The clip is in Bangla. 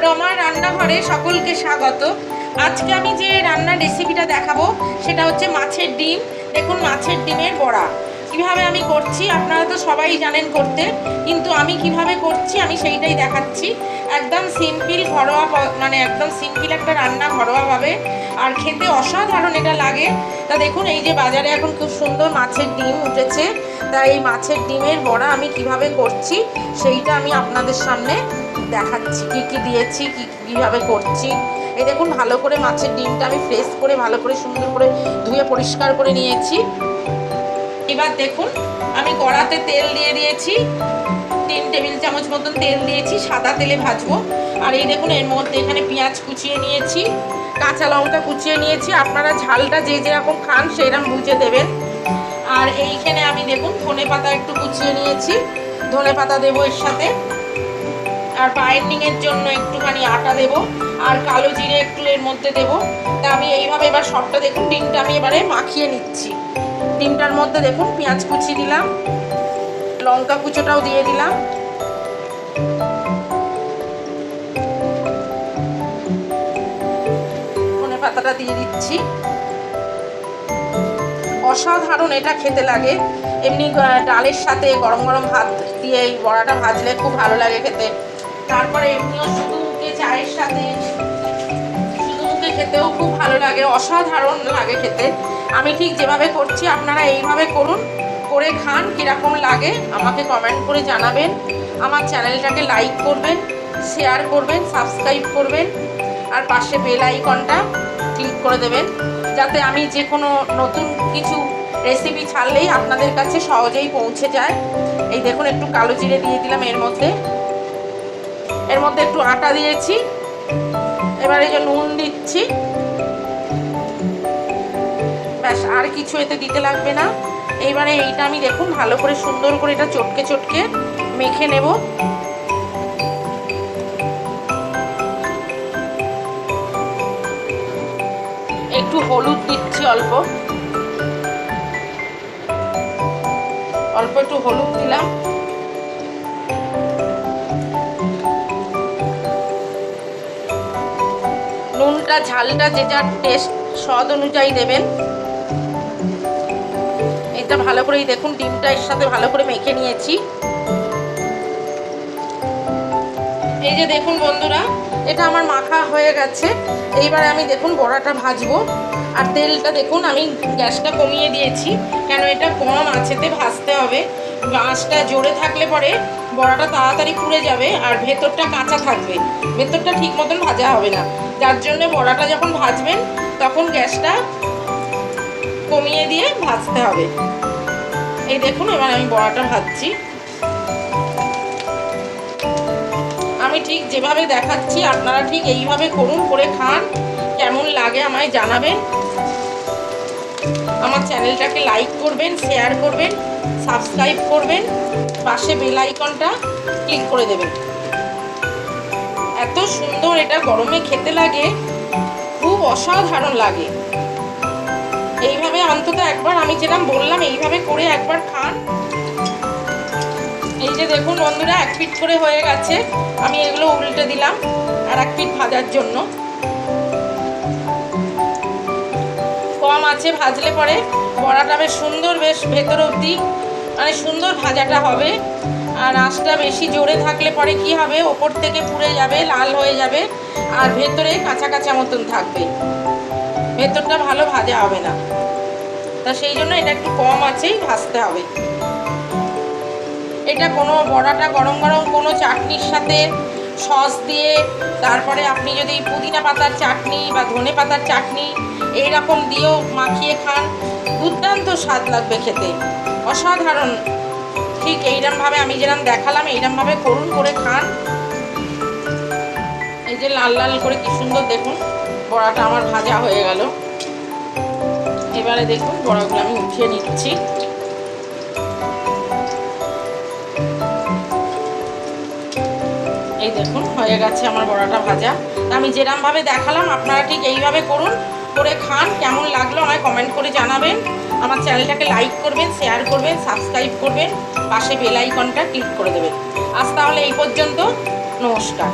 রমার রান্নাঘরে সকলকে স্বাগত। আজকে আমি যে রান্নার রেসিপিটা দেখাবো সেটা হচ্ছে মাছের ডিম। দেখুন, মাছের ডিমের বড়া কিভাবে আমি করছি আপনারা তো সবাই জানেন করতে, কিন্তু আমি কিভাবে করছি আমি সেইটাই দেখাচ্ছি। একদম সিম্পল ঘরোয়া, মানে একদম সিম্পল একটা রান্না ঘরোয়াভাবে, আর খেতে অসাধারণ এটা লাগে। তা দেখুন, এই যে বাজারে এখন খুব সুন্দর মাছের ডিম উঠেছে, তা এই মাছের ডিমের বড়া আমি কিভাবে করছি সেইটা আমি আপনাদের সামনে দেখাচ্ছি। কি কি দিয়েছি, কীভাবে করছি। এই দেখুন, ভালো করে মাছের ডিমটা আমি ফ্রেশ করে ভালো করে সুন্দর করে ধুয়ে পরিষ্কার করে নিয়েছি। এবার দেখুন, আমি কড়াতে তেল দিয়ে দিয়েছি, 3 টেবিল চামচ মতন তেল দিয়েছি, সাদা তেলে ভাজবো। আর এই দেখুন, এর মধ্যে এখানে পেঁয়াজ কুচিয়ে নিয়েছি, কাঁচা লঙ্কা কুচিয়ে নিয়েছি। আপনারা ঝালটা যে যেরকম খান সেরকম বুঝে দেবেন। আর এইখানে আমি দেখুন ধনে পাতা একটু কুচিয়ে নিয়েছি, ধনে পাতা দেবো এর সাথে। আর বাইন্ডিংয়ের জন্য একটুখানি আটা দেব, আর কালো জিরে একটু এর মধ্যে দেবো। তা আমি এইভাবে এবার সবটা দেখুন, ডিমটা আমি এবারে মাখিয়ে নিচ্ছি। ডিমটার মধ্যে দেখুন পেঁয়াজ কুচি দিলাম, লঙ্কা কুচোটাও দিয়ে দিলাম, ধনে পাতাটা দিয়ে দিচ্ছি। অসাধারণ এটা খেতে লাগে। এমনি ডালের সাথে গরম গরম ভাত দিয়ে এই বড়াটা ভাজলে খুব ভালো লাগে খেতে। তারপরে এমনিও শুধু মুখে চায়ের সাথে শুধু মুখে খেতেও খুব ভালো লাগে, অসাধারণ লাগে খেতে। আমি ঠিক যেভাবে করছি আপনারা এইভাবে করুন, করে খান। কীরকম লাগে আমাকে কমেন্ট করে জানাবেন। আমার চ্যানেলটাকে লাইক করবেন, শেয়ার করবেন, সাবস্ক্রাইব করবেন, আর পাশে বেল আইকনটা ক্লিক করে দেবেন, যাতে আমি যে কোনো নতুন কিছু রেসিপি ছাড়লেই আপনাদের কাছে সহজেই পৌঁছে যায়। এই দেখুন, একটু কালো জিরে দিয়ে দিলাম এর মধ্যে একটু আটা দিয়েছি। এবার এই যে নুন দিচ্ছি, ব্যাস, আর কিছু এতে দিতে লাগবে না। এইবারে এইটা আমি দেখুন ভালো করে সুন্দর করে এটা চটকে চটকে মেখে নেব। একটু হলুদ দিচ্ছি, অল্প একটু হলুদ দিলাম। নুনটা ঝালটা যে যার টেস্ট স্বাদ অনুযায়ী দেবেন। এটা ভালো করেই দেখুন ডিমটা এর সাথে ভালো করে মেখে নিয়েছি। এই যে দেখুন বন্ধুরা, এটা আমার মাখা হয়ে গেছে। এইবারে আমি দেখুন বড়াটা ভাজবো। আর তেলটা দেখুন আমি গ্যাসটা কমিয়ে দিয়েছি, কেন এটা কম আঁচেতে ভাজতে হবে। আঁচটা জোরে থাকলে পরে বড়াটা তাড়াতাড়ি পুড়ে যাবে, আর ভেতরটা কাঁচা থাকবে, ভেতরটা ঠিক মতন ভাজা হবে না। যার জন্য বড়াটা যখন ভাজবেন তখন গ্যাসটা কমিয়ে দিয়ে ভাজতে হবে। এই দেখুন, এবার আমি বড়াটা ভাজছি। আমি ঠিক যেভাবে দেখাচ্ছি আপনারা ঠিক এইভাবে করুন, করে খান। কেমন লাগে আমায় জানাবেন। আমার চ্যানেলটাকে লাইক করবেন, শেয়ার করবেন, সাবস্ক্রাইব করবেন, পাশে বেল আইকনটা ক্লিক করে দেবেন। এত সুন্দর এটা গরমে খেতে লাগে, খুব অসাধারণ লাগে। এইভাবে অন্তত একবার, আমি যেরকম বললাম এইভাবে করে একবার খান। এই যে দেখুন বন্ধুরা, 1 পিঠ করে হয়ে গেছে। আমি এগুলো উল্টে দিলাম আর 1 পিঠ ভাজার জন্য। কম আছে ভাজলে পরে বড়াটা বেশ সুন্দর, বেশ ভেতর অবধি মানে সুন্দর ভাজাটা হবে। আর আঁচটা বেশি জোরে থাকলে পরে কি হবে, ওপর থেকে পুড়ে যাবে, লাল হয়ে যাবে, আর ভেতরে কাঁচা কাঁচা মতন থাকবে, ভেতরটা ভালো ভাজা হবে না। তা সেই জন্য এটা একটু কম আছেই ভাজতে হবে। এটা কোনো বড়াটা গরম গরম কোনো চাটনির সাথে সস দিয়ে, তারপরে আপনি যদি পুদিনা পাতার চাটনি বা ধনে পাতার চাটনি এইরকম দিয়েও মাখিয়ে খান, দুর্দান্ত স্বাদ লাগবে খেতে, অসাধারণ। ঠিক এইরকমভাবে আমি যেরকম দেখালাম এইরকমভাবে করুন, করে খান। এই যে লাল লাল করে কি সুন্দর দেখুন বড়াটা আমার ভাজা হয়ে গেল। এবারে দেখুন বড়াগুলো আমি উঠিয়ে নিচ্ছি। এই দেখুন হয়ে গেছে আমার বড়াটা ভাজা। আমি যেরকমভাবে দেখালাম আপনারা ঠিক এইভাবে করুন, করে খান। কেমন লাগলো আমায় কমেন্ট করে জানাবেন। আমার চ্যানেলটাকে লাইক করবেন, শেয়ার করবেন, সাবস্ক্রাইব করবেন, পাশে বেল আইকনটা ক্লিক করে দেবেন। আজ তাহলে এই পর্যন্ত, নমস্কার।